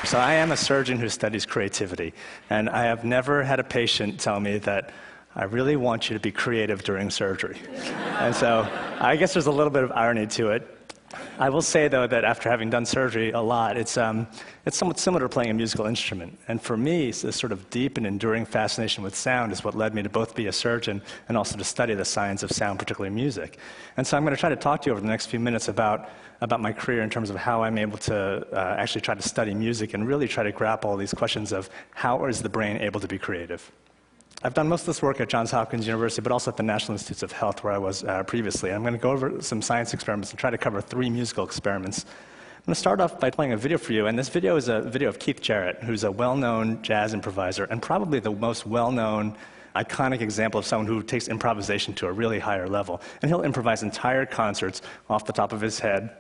So I am a surgeon who studies creativity, and I have never had a patient tell me that I really want you to be creative during surgery. And so I guess there's a little bit of irony to it. I will say, though, that after having done surgery a lot, it's somewhat similar to playing a musical instrument. And for me, this sort of deep and enduring fascination with sound is what led me to both be a surgeon and also to study the science of sound, particularly music. And so I'm going to try to talk to you over the next few minutes about my career in terms of how I'm able to actually try to study music and really try to grapple all these questions of how is the brain able to be creative. I've done most of this work at Johns Hopkins University, but also at the National Institutes of Health, where I was previously. I'm going to go over some science experiments and try to cover 3 musical experiments. I'm going to start off by playing a video for you, and this video is a video of Keith Jarrett, who's a well-known jazz improviser, and probably the most well-known, iconic example of someone who takes improvisation to a really higher level. And he'll improvise entire concerts off the top of his head,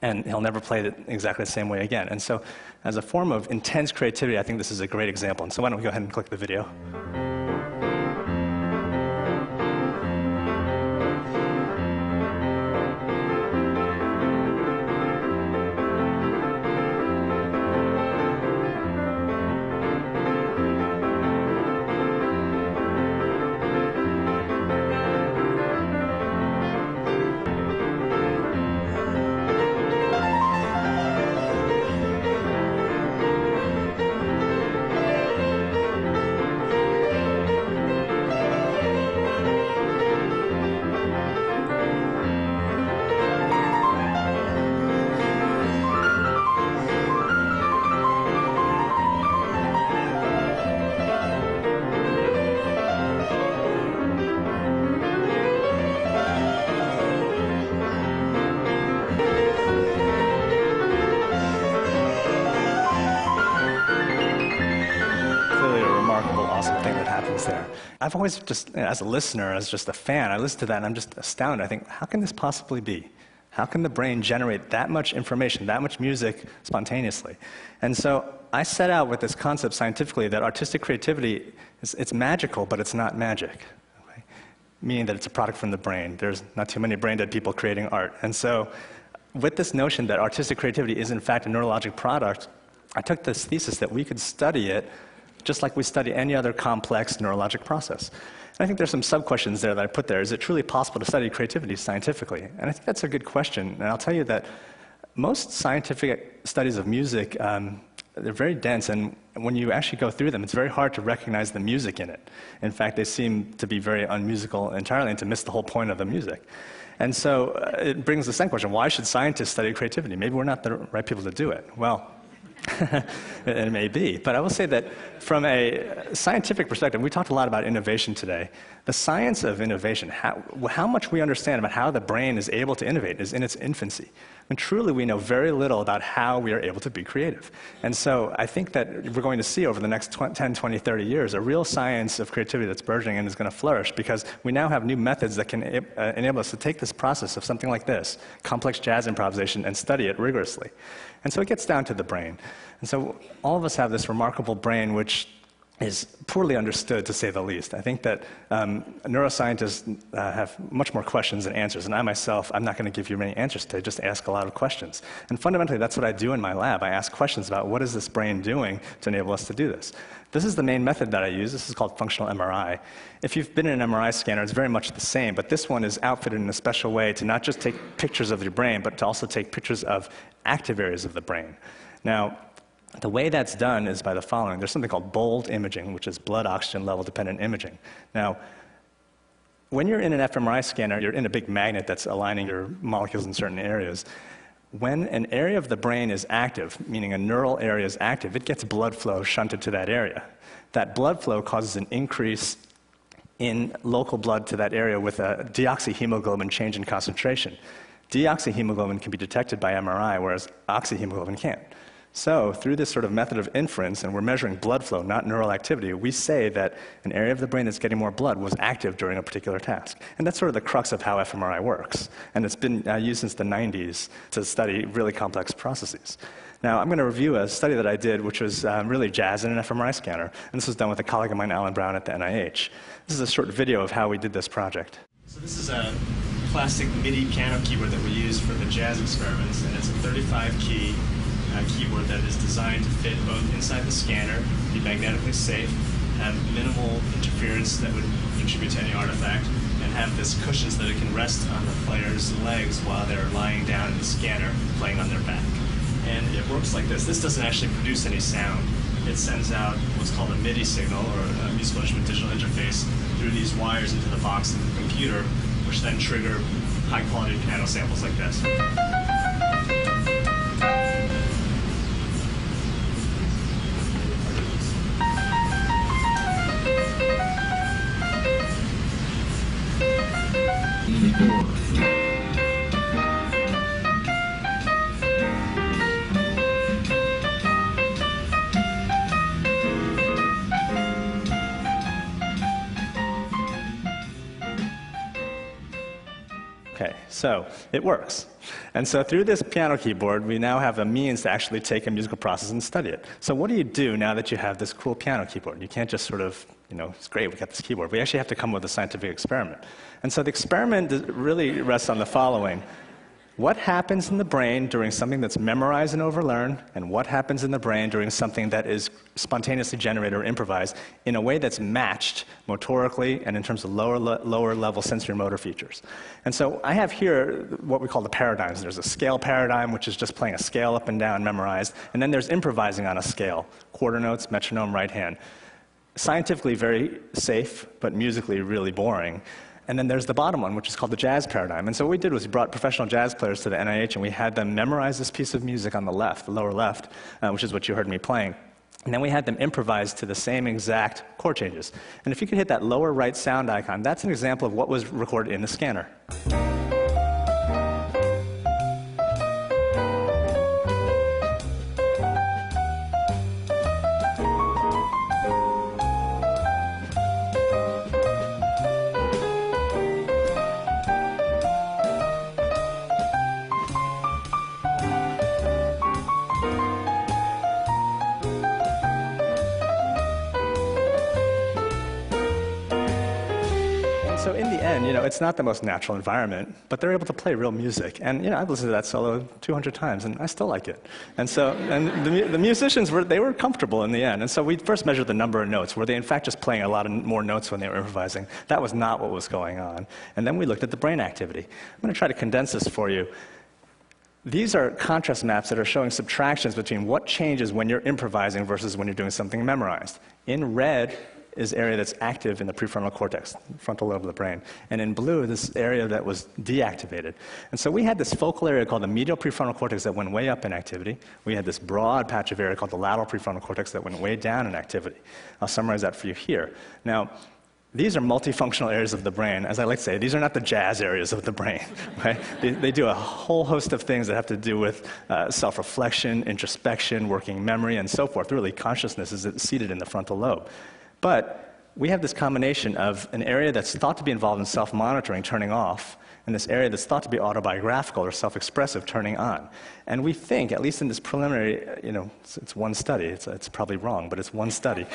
and he'll never play it exactly the same way again. And so, as a form of intense creativity, I think this is a great example. And so why don't we go ahead and click the video. There. I've always just, as a listener, as just a fan, I listen to that and I'm just astounded. I think, how can this possibly be? How can the brain generate that much information, that much music spontaneously? And so I set out with this concept scientifically that artistic creativity, it's magical, but it's not magic. Okay? Meaning that it's a product from the brain. There's not too many brain-dead people creating art. And so with this notion that artistic creativity is in fact a neurologic product, I took this thesis that we could study it just like we study any other complex neurologic process. And I think there's some sub-questions there that I put there. Is it truly possible to study creativity scientifically? And I think that's a good question. And I'll tell you that most scientific studies of music, they're very dense, and when you actually go through them, it's very hard to recognize the music in it. In fact, they seem to be very unmusical entirely and to miss the whole point of the music. And so it brings the second question, why should scientists study creativity? Maybe we're not the right people to do it. Well, it may be. But I will say that from a scientific perspective, we talked a lot about innovation today. The science of innovation, how much we understand about how the brain is able to innovate is in its infancy. And truly, we know very little about how we are able to be creative. And so I think that we're going to see over the next 10, 20, 30 years a real science of creativity that's burgeoning and is going to flourish because we now have new methods that can enable us to take this process of something like this, complex jazz improvisation, and study it rigorously. And so it gets down to the brain. And so all of us have this remarkable brain which is poorly understood, to say the least. I think that neuroscientists have much more questions than answers, and I myself, I'm not going to give you many answers today, just ask a lot of questions. And fundamentally, that's what I do in my lab. I ask questions about what is this brain doing to enable us to do this. This is the main method that I use. This is called functional MRI. If you've been in an MRI scanner, it's very much the same, but this one is outfitted in a special way to not just take pictures of your brain, but to also take pictures of active areas of the brain. Now, the way that's done is by the following. There's something called bold imaging, which is blood oxygen level dependent imaging. Now, when you're in an fMRI scanner, you're in a big magnet that's aligning your molecules in certain areas. When an area of the brain is active, meaning a neural area is active, it gets blood flow shunted to that area. That blood flow causes an increase in local blood to that area with a deoxyhemoglobin change in concentration. Deoxyhemoglobin can be detected by MRI, whereas oxyhemoglobin can't. So through this sort of method of inference, and we're measuring blood flow, not neural activity, we say that an area of the brain that's getting more blood was active during a particular task. And that's sort of the crux of how fMRI works. And it's been used since the 90s to study really complex processes. Now, I'm going to review a study that I did, which was really jazz in an fMRI scanner. And this was done with a colleague of mine, Alan Brown, at the NIH. This is a short video of how we did this project. So this is a plastic MIDI piano keyboard that we use for the jazz experiments, and it's a 35-key keyboard that is designed to fit both inside the scanner, be magnetically safe, have minimal interference that would contribute to any artifact, and have this cushion so that it can rest on the player's legs while they're lying down in the scanner, playing on their back. And it works like this. This doesn't actually produce any sound. It sends out what's called a MIDI signal, or a musical instrument digital interface, through these wires into the box of the computer, which then trigger high-quality piano samples like this. Okay, so it works. And so through this piano keyboard, we now have a means to actually take a musical process and study it. So what do you do now that you have this cool piano keyboard? You can't just sort of, it's great, we got this keyboard. We actually have to come up with a scientific experiment. And so the experiment really rests on the following. What happens in the brain during something that's memorized and overlearned, and what happens in the brain during something that is spontaneously generated or improvised in a way that's matched motorically and in terms of lower level sensory motor features. And so I have here what we call the paradigms. There's a scale paradigm, which is just playing a scale up and down memorized, and then there's improvising on a scale, quarter notes, metronome, right hand. Scientifically very safe, but musically really boring. And then there's the bottom one, which is called the jazz paradigm. And so what we did was we brought professional jazz players to the NIH, and we had them memorize this piece of music on the left, the lower left, which is what you heard me playing. And then we had them improvise to the same exact chord changes. And if you could hit that lower right sound icon, that's an example of what was recorded in the scanner. So in the end, it's not the most natural environment, but they're able to play real music. And I've listened to that solo 200 times, and I still like it. And so, the musicians they were comfortable in the end. And so we first measured the number of notes. Were they in fact just playing a lot of more notes when they were improvising? That was not what was going on. And then we looked at the brain activity. I'm going to try to condense this for you. These are contrast maps that are showing subtractions between what changes when you're improvising versus when you're doing something memorized. In red is area that's active in the prefrontal cortex, frontal lobe of the brain. And in blue, this area that was deactivated. And so we had this focal area called the medial prefrontal cortex that went way up in activity. We had this broad patch of area called the lateral prefrontal cortex that went way down in activity. I'll summarize that for you here. Now, these are multifunctional areas of the brain. As I like to say, these are not the jazz areas of the brain. Right? They do a whole host of things that have to do with self-reflection, introspection, working memory, and so forth. Really, consciousness is seated in the frontal lobe. But we have this combination of an area that's thought to be involved in self-monitoring turning off, and this area that's thought to be autobiographical or self-expressive turning on. And we think, at least in this preliminary, it's one study, it's probably wrong, but it's one study.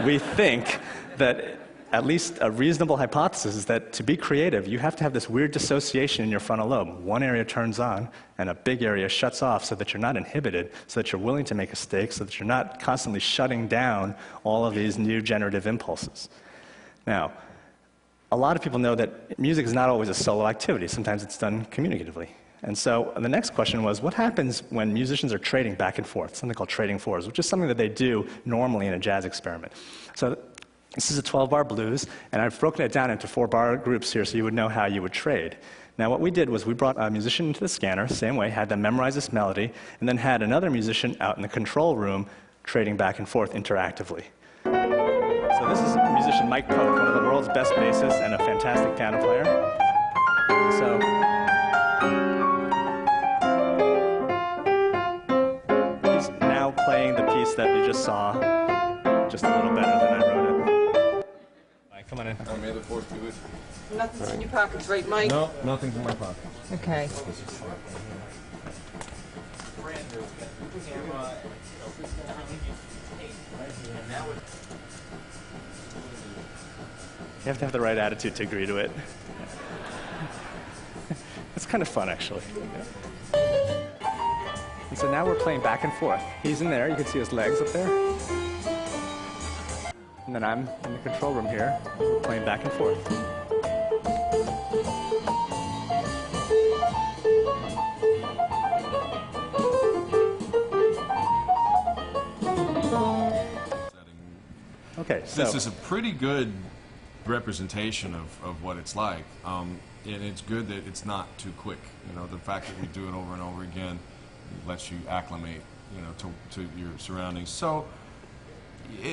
We think that at least a reasonable hypothesis is that to be creative, you have to have this weird dissociation in your frontal lobe. One area turns on, and a big area shuts off so that you're not inhibited, so that you're willing to make a mistake, so that you're not constantly shutting down all of these new generative impulses. Now, a lot of people know that music is not always a solo activity. Sometimes it's done communicatively. And so the next question was, what happens when musicians are trading back and forth, something called trading fours, which is something that they do normally in a jazz experiment. So this is a 12-bar blues, and I've broken it down into 4-bar groups here so you would know how you would trade. Now what we did was we brought a musician into the scanner, same way, had them memorize this melody, and then had another musician out in the control room trading back and forth interactively. So this is musician Mike Pope, one of the world's best bassists and a fantastic piano player. So he's now playing the piece that we just saw, just a little better than I wrote it. Come on in. May the fourth be with you. Nothing's in your pockets, right, Mike? No, nothing's in my pocket. Okay. You have to have the right attitude to agree to it. It's kind of fun, actually. And so now we're playing back and forth. He's in there, you can see his legs up there. And then I'm in the control room here, playing back and forth. Okay, so this is a pretty good representation of what it's like, and it's good that it's not too quick. You know, the fact that we do it over and over again lets you acclimate, you know, to your surroundings. So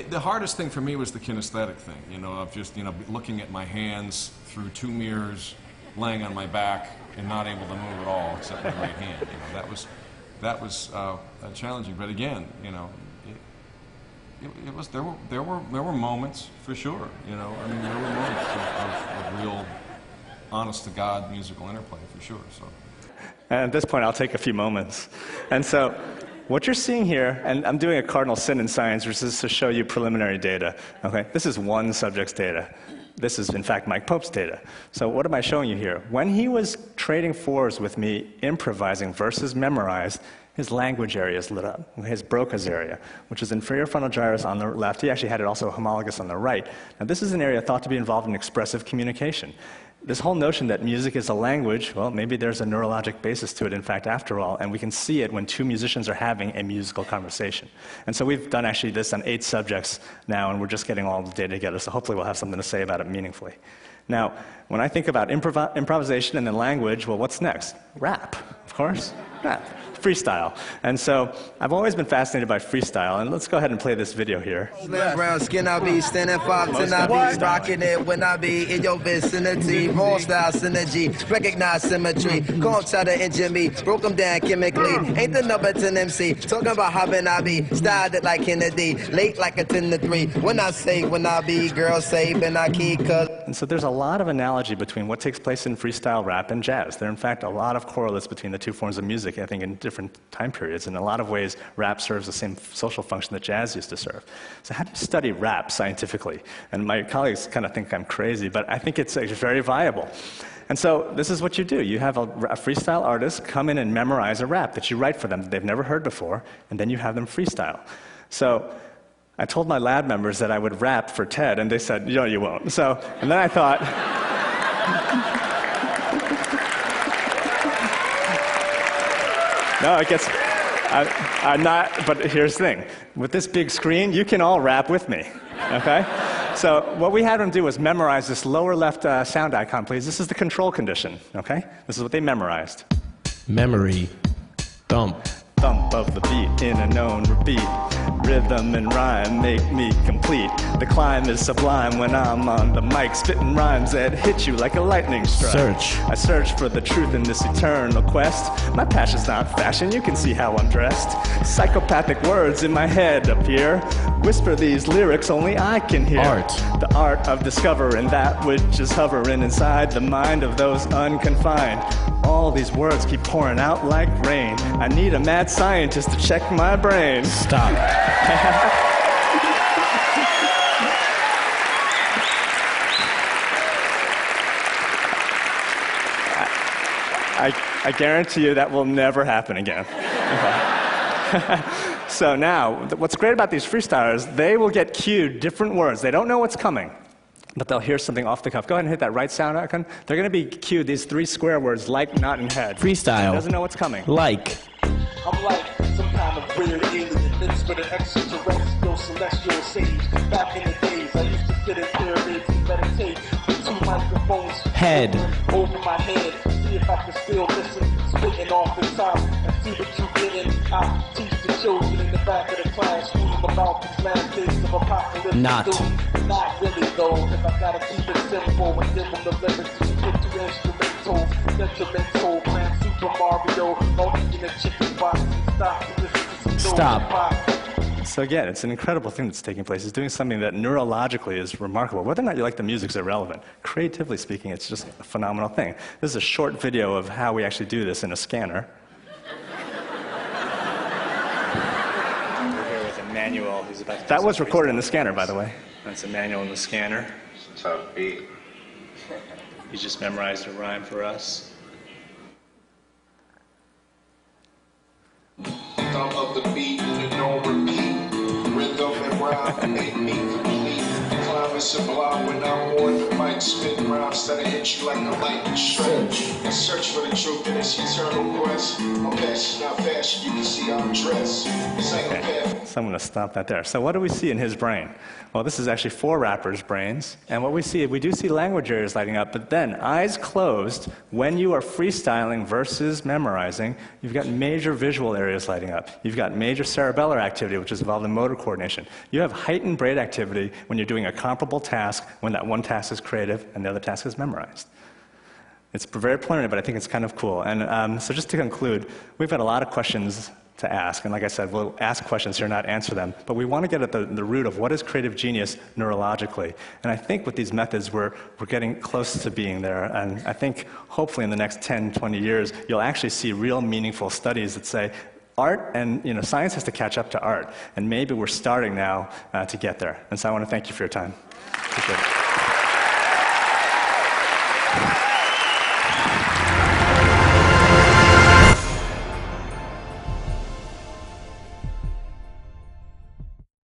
the hardest thing for me was the kinesthetic thing, you know, of just, you know, looking at my hands through two mirrors, laying on my back, and not able to move at all except my right hand. You know, that was challenging. But again, you know, it was there were moments for sure. You know, I mean, there were moments of real, honest to God musical interplay for sure. So. And at this point, I'll take a few moments. And so, what you're seeing here, and I'm doing a cardinal sin in science, which is to show you preliminary data. Okay, this is one subject's data. This is, in fact, Mike Pope's data. So what am I showing you here? When he was trading fours with me, improvising versus memorized, his language area is lit up, his Broca's area, which is inferior frontal gyrus on the left. He actually had it also homologous on the right. Now, this is an area thought to be involved in expressive communication. This whole notion that music is a language, well, maybe there's a neurologic basis to it, in fact, after all, and we can see it when two musicians are having a musical conversation. And so we've done actually this on 8 subjects now, and we're just getting all the data together, so hopefully we'll have something to say about it meaningfully. Now, when I think about improvisation and then language, well, what's next? Rap, of course, rap. Freestyle. And so I've always been fascinated by freestyle, and let's go ahead and play this video here. Brown skin, I be standing 5'10", I be rocking it when I be in your vicinity. Raw style synergy, recognize symmetry. Come try to injure me, broke them down chemically. Ain't the number 10 MC, talking about how when I be styled it like Kennedy, late like a 10 to 3. When I say when I be, girls say when I keep cuz. And so there's a lot of analogy between what takes place in freestyle rap and jazz. There are in fact a lot of correlates between the two forms of music, I think, in different time periods. In a lot of ways, rap serves the same social function that jazz used to serve. So how do you study rap scientifically? And my colleagues kind of think I'm crazy, but I think it's very viable. And so this is what you do. You have a freestyle artist come in and memorize a rap that you write for them that they've never heard before, and then you have them freestyle. So I told my lab members that I would rap for TED, and they said, no, you won't. So, and then I thought, no, it gets, I'm not, but here's the thing. With this big screen, you can all rap with me, okay? So what we had them do was memorize this lower left sound icon, please. This is the control condition, okay? This is what they memorized. Memory, thump. Thump of the beat in a known repeat. Rhythm and rhyme make me complete. The climb is sublime when I'm on the mic, spitting rhymes that hit you like a lightning strike. Search. I search for the truth in this eternal quest. My passion's not fashion, you can see how I'm dressed. Psychopathic words in my head appear. Whisper these lyrics only I can hear. Art. The art of discovering that which is hovering inside the mind of those unconfined. All these words keep pouring out like rain. I need a mad scientist to check my brain. Stop. I guarantee you that will never happen again. Okay. So now, what's great about these freestylers, they will get cued different words. They don't know what's coming, but they'll hear something off the cuff. Go ahead and hit that right sound icon. They're going to be cued these 3 square words, like, not, and head. Freestyle. Doesn't know what's coming. Like. I'm like some kind of weird alien mixed with an extraterrestrial celestial sage. Back in the days, I used to sit in pyramids and meditate with 2 microphones Head. over my head. See if I can still listen, spitting off the top and see what you getting. I teach the children in the back of the classroom about these last days of apocalypse. Not. Not really though, cause I gotta keep it simple and give them the lyrics to get to instrumental, sentimental, playing Super Mario, no eating a chicken box. Stop. So again, it's an incredible thing that's taking place. It's doing something that neurologically is remarkable. Whether or not you like the music is irrelevant. Creatively speaking, it's just a phenomenal thing. This is a short video of how we actually do this in a scanner. We're here with Emmanuel. He's about to that was recorded in the scanner, by the way. That's Emmanuel in the scanner. Tough beat. He just memorized a rhyme for us. rhythm of the beat and the no repeat. Rhythm and rhyme make me complete. Climb and sublime when I'm on the mic. Spin rhymes that'll hit you like a lightning strike. I search for the truth in this eternal quest. My passion's not fashion, you can see I'm dressed. This ain't a path. So I'm going to stop that there. So what do we see in his brain? Well, this is actually 4 rappers' brains. And what we see, we do see language areas lighting up, but then eyes closed, when you are freestyling versus memorizing, you've got major visual areas lighting up. You've got major cerebellar activity, which is involved in motor coordination. You have heightened brain activity when you're doing a comparable task, when that one task is creative and the other task is memorized. It's very preliminary, but I think it's kind of cool. And so just to conclude, we've got a lot of questions to ask. And like I said, we'll ask questions here, not answer them. But we want to get at the root of what is creative genius neurologically. And I think with these methods, we're getting close to being there. And I think hopefully in the next 10, 20 years, you'll actually see real meaningful studies that say art and science has to catch up to art. And maybe we're starting now to get there. And so I want to thank you for your time. Appreciate it.